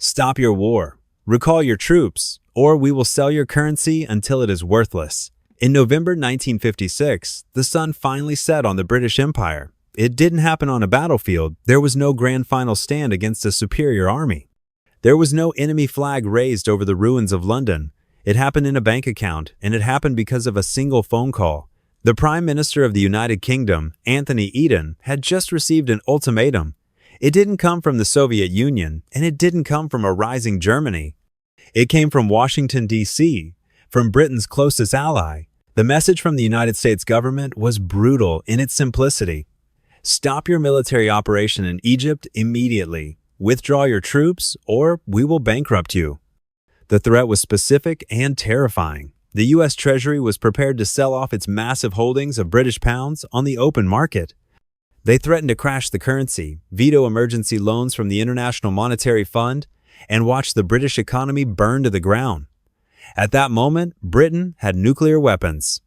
Stop your war. Recall your troops, or we will sell your currency until it is worthless. In November 1956, the sun finally set on the British Empire. It didn't happen on a battlefield. There was no grand final stand against a superior army. There was no enemy flag raised over the ruins of London. It happened in a bank account, and it happened because of a single phone call. The Prime Minister of the United Kingdom, Anthony Eden, had just received an ultimatum. It didn't come from the Soviet Union, and it didn't come from a rising Germany. It came from Washington, D.C., from Britain's closest ally. The message from the United States government was brutal in its simplicity. Stop your military operation in Egypt immediately. Withdraw your troops, or we will bankrupt you. The threat was specific and terrifying. The U.S. Treasury was prepared to sell off its massive holdings of British pounds on the open market. They threatened to crash the currency, veto emergency loans from the International Monetary Fund, and watch the British economy burn to the ground. At that moment, Britain had nuclear weapons.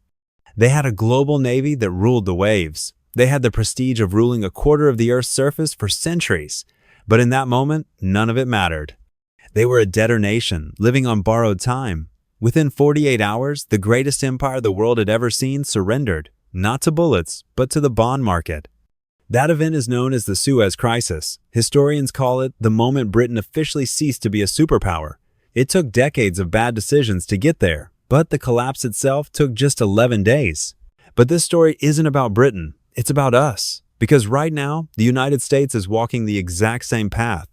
They had a global navy that ruled the waves. They had the prestige of ruling a quarter of the Earth's surface for centuries. But in that moment, none of it mattered. They were a debtor nation, living on borrowed time. Within 48 hours, the greatest empire the world had ever seen surrendered, not to bullets, but to the bond market. That event is known as the Suez Crisis. Historians call it the moment Britain officially ceased to be a superpower. It took decades of bad decisions to get there, but the collapse itself took just 11 days. But this story isn't about Britain, it's about us. Because right now, the United States is walking the exact same path.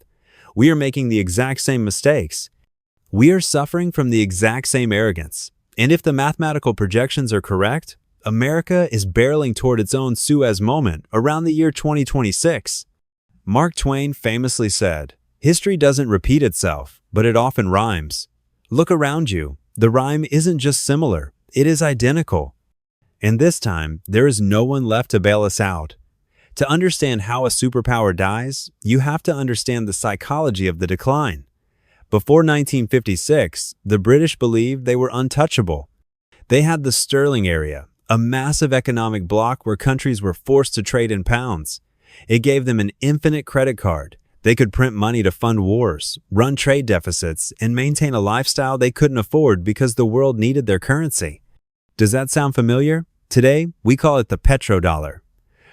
We are making the exact same mistakes. We are suffering from the exact same arrogance. And if the mathematical projections are correct, America is barreling toward its own Suez moment around the year 2026. Mark Twain famously said, "History doesn't repeat itself, but it often rhymes." Look around you. The rhyme isn't just similar, it is identical. And this time, there is no one left to bail us out. To understand how a superpower dies, you have to understand the psychology of the decline. Before 1956, the British believed they were untouchable. They had the Sterling area, a massive economic bloc where countries were forced to trade in pounds. It gave them an infinite credit card. They could print money to fund wars, run trade deficits, and maintain a lifestyle they couldn't afford because the world needed their currency. Does that sound familiar? Today, we call it the Petrodollar.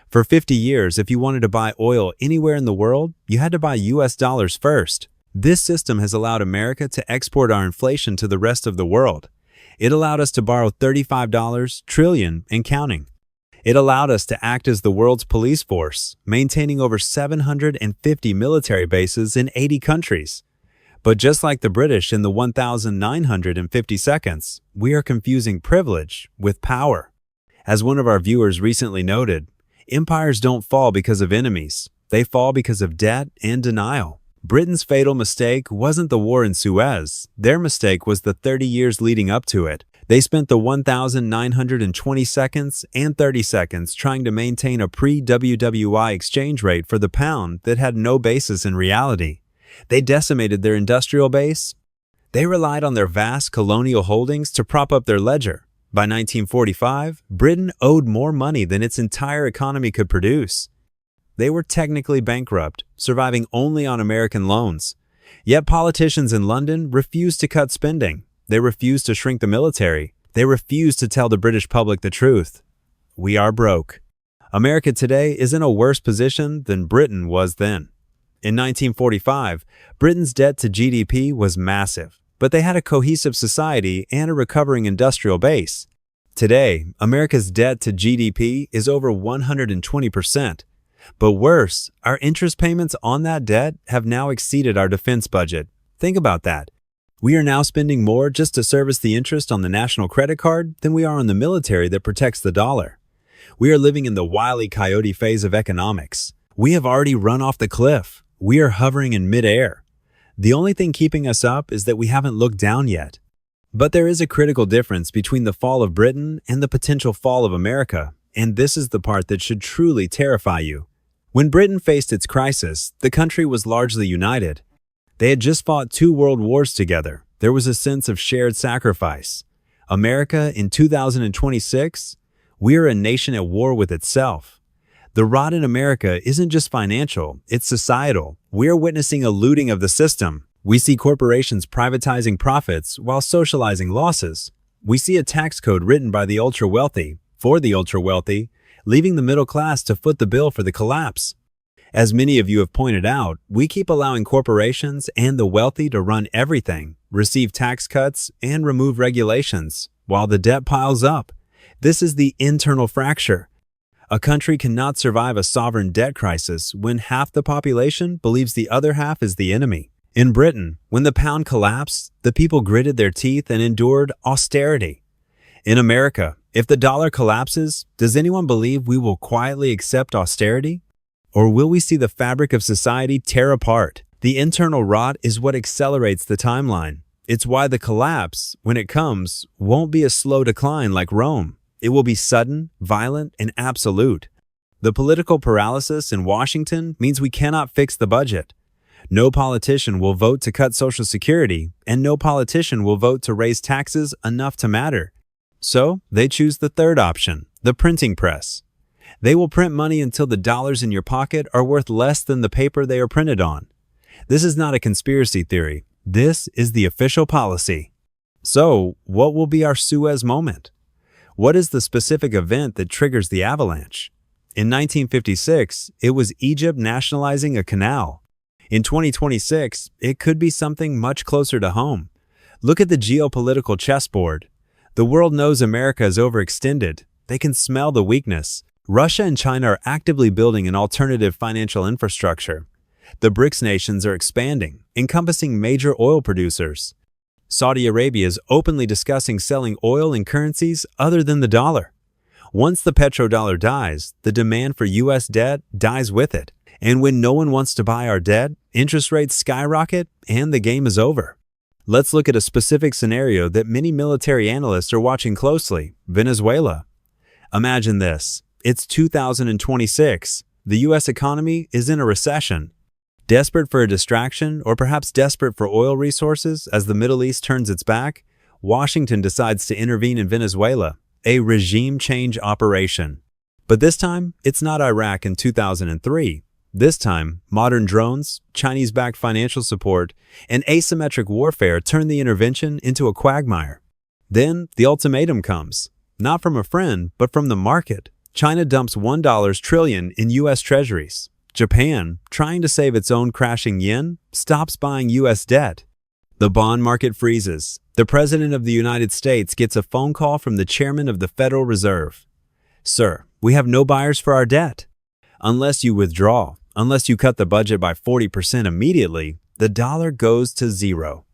For 50 years, if you wanted to buy oil anywhere in the world, you had to buy US dollars first. This system has allowed America to export our inflation to the rest of the world. It allowed us to borrow $35 trillion and counting. It allowed us to act as the world's police force, maintaining over 750 military bases in 80 countries. But just like the British in the 1950 seconds, we are confusing privilege with power. As one of our viewers recently noted, empires don't fall because of enemies. They fall because of debt and denial. Britain's fatal mistake wasn't the war in Suez. Their mistake was the 30 years leading up to it. They spent the 1920 seconds and 30 seconds trying to maintain a pre-WWI exchange rate for the pound that had no basis in reality. They decimated their industrial base. They relied on their vast colonial holdings to prop up their ledger. By 1945, Britain owed more money than its entire economy could produce. They were technically bankrupt, surviving only on American loans. Yet politicians in London refused to cut spending. They refused to shrink the military. They refused to tell the British public the truth. We are broke. America today is in a worse position than Britain was then. In 1945, Britain's debt to GDP was massive, but they had a cohesive society and a recovering industrial base. Today, America's debt to GDP is over 120%. But worse, our interest payments on that debt have now exceeded our defense budget. Think about that. We are now spending more just to service the interest on the national credit card than we are on the military that protects the dollar. We are living in the Wile E. Coyote phase of economics. We have already run off the cliff. We are hovering in midair. The only thing keeping us up is that we haven't looked down yet. But there is a critical difference between the fall of Britain and the potential fall of America, and this is the part that should truly terrify you. When Britain faced its crisis, the country was largely united. They had just fought 2 world wars together. There was a sense of shared sacrifice. America in 2026, we are a nation at war with itself. The rot in America isn't just financial, it's societal. We are witnessing a looting of the system. We see corporations privatizing profits while socializing losses. We see a tax code written by the ultra-wealthy, for the ultra-wealthy, leaving the middle class to foot the bill for the collapse. As many of you have pointed out, we keep allowing corporations and the wealthy to run everything, receive tax cuts, and remove regulations, while the debt piles up. This is the internal fracture. A country cannot survive a sovereign debt crisis when half the population believes the other half is the enemy. In Britain, when the pound collapsed, the people gritted their teeth and endured austerity. In America, if the dollar collapses, does anyone believe we will quietly accept austerity? Or will we see the fabric of society tear apart? The internal rot is what accelerates the timeline. It's why the collapse, when it comes, won't be a slow decline like Rome. It will be sudden, violent, and absolute. The political paralysis in Washington means we cannot fix the budget. No politician will vote to cut Social Security, and no politician will vote to raise taxes enough to matter. So, they choose the third option, the printing press. They will print money until the dollars in your pocket are worth less than the paper they are printed on. This is not a conspiracy theory. This is the official policy. So, what will be our Suez moment? What is the specific event that triggers the avalanche? In 1956, it was Egypt nationalizing a canal. In 2026, it could be something much closer to home. Look at the geopolitical chessboard. The world knows America is overextended. They can smell the weakness. Russia and China are actively building an alternative financial infrastructure. The BRICS nations are expanding, encompassing major oil producers. Saudi Arabia is openly discussing selling oil in currencies other than the dollar. Once the petrodollar dies, the demand for U.S. debt dies with it. And when no one wants to buy our debt, interest rates skyrocket and the game is over. Let's look at a specific scenario that many military analysts are watching closely: Venezuela. Imagine this. It's 2026. The U.S. economy is in a recession. Desperate for a distraction, or perhaps desperate for oil resources as the Middle East turns its back, Washington decides to intervene in Venezuela, a regime change operation. But this time, it's not Iraq in 2003. This time, modern drones, Chinese-backed financial support, and asymmetric warfare turn the intervention into a quagmire. Then, the ultimatum comes, not from a friend, but from the market. China dumps $1 trillion in U.S. treasuries. Japan, trying to save its own crashing yen, stops buying U.S. debt. The bond market freezes. The President of the United States gets a phone call from the Chairman of the Federal Reserve. "Sir, we have no buyers for our debt. Unless you withdraw, unless you cut the budget by 40% immediately, the dollar goes to zero."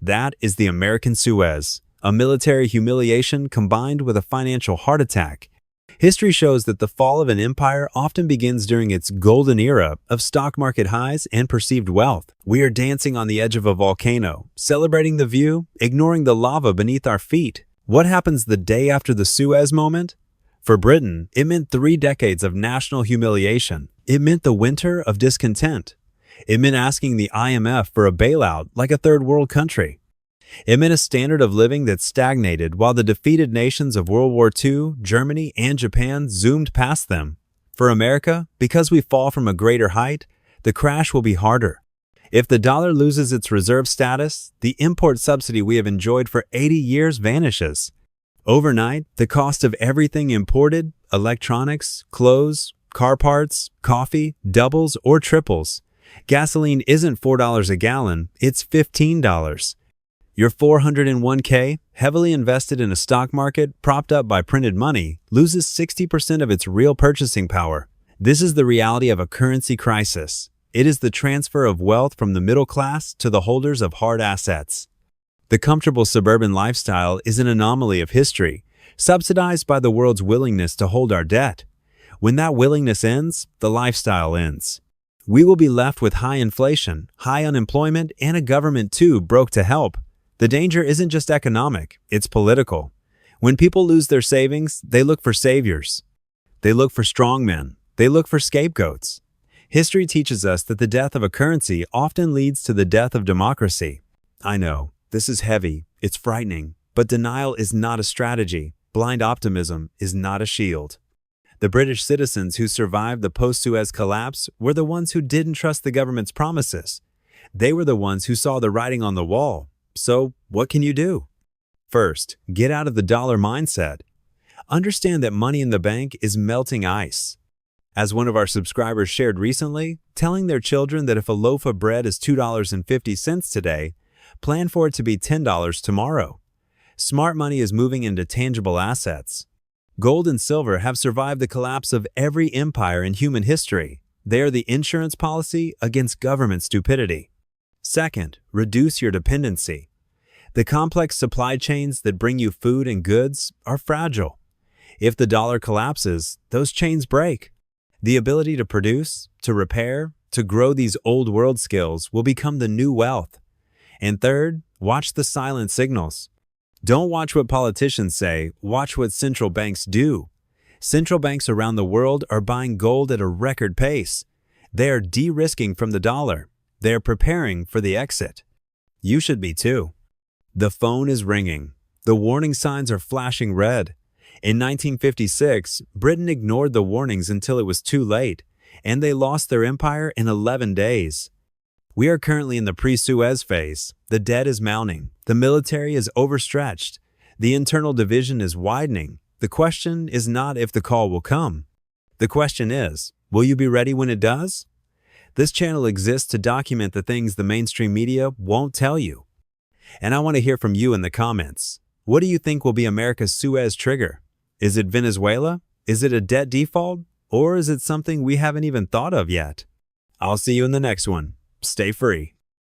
That is the American Suez, a military humiliation combined with a financial heart attack. History shows that the fall of an empire often begins during its golden era of stock market highs and perceived wealth. We are dancing on the edge of a volcano, celebrating the view, ignoring the lava beneath our feet. What happens the day after the Suez moment? For Britain, it meant 3 decades of national humiliation. It meant the winter of discontent. It meant asking the IMF for a bailout like a third world country. It meant a standard of living that stagnated while the defeated nations of World War II, Germany, and Japan zoomed past them. For America, because we fall from a greater height, the crash will be harder. If the dollar loses its reserve status, the import subsidy we have enjoyed for 80 years vanishes. Overnight, the cost of everything imported, electronics, clothes, car parts, coffee, doubles or triples. Gasoline isn't $4 a gallon, it's $15. Your 401k, heavily invested in a stock market propped up by printed money, loses 60% of its real purchasing power. This is the reality of a currency crisis. It is the transfer of wealth from the middle class to the holders of hard assets. The comfortable suburban lifestyle is an anomaly of history, subsidized by the world's willingness to hold our debt. When that willingness ends, the lifestyle ends. We will be left with high inflation, high unemployment, and a government too broke to help. The danger isn't just economic, it's political. When people lose their savings, they look for saviors. They look for strongmen. They look for scapegoats. History teaches us that the death of a currency often leads to the death of democracy. I know, this is heavy, it's frightening, but denial is not a strategy. Blind optimism is not a shield. The British citizens who survived the post-Suez collapse were the ones who didn't trust the government's promises. They were the ones who saw the writing on the wall. So, what can you do? First, get out of the dollar mindset. Understand that money in the bank is melting ice. As one of our subscribers shared recently, telling their children that if a loaf of bread is $2.50 today, plan for it to be $10 tomorrow. Smart money is moving into tangible assets. Gold and silver have survived the collapse of every empire in human history. They are the insurance policy against government stupidity. Second, reduce your dependency. The complex supply chains that bring you food and goods are fragile. If the dollar collapses, those chains break. The ability to produce, to repair, to grow these old world skills will become the new wealth. And third, watch the silent signals. Don't watch what politicians say, watch what central banks do. Central banks around the world are buying gold at a record pace. They are de-risking from the dollar. They are preparing for the exit. You should be too. The phone is ringing. The warning signs are flashing red. In 1956, Britain ignored the warnings until it was too late, and they lost their empire in 11 days. We are currently in the pre-Suez phase. The debt is mounting. The military is overstretched. The internal division is widening. The question is not if the call will come. The question is, will you be ready when it does? This channel exists to document the things the mainstream media won't tell you. And I want to hear from you in the comments. What do you think will be America's Suez trigger? Is it Venezuela? Is it a debt default? Or is it something we haven't even thought of yet? I'll see you in the next one. Stay free.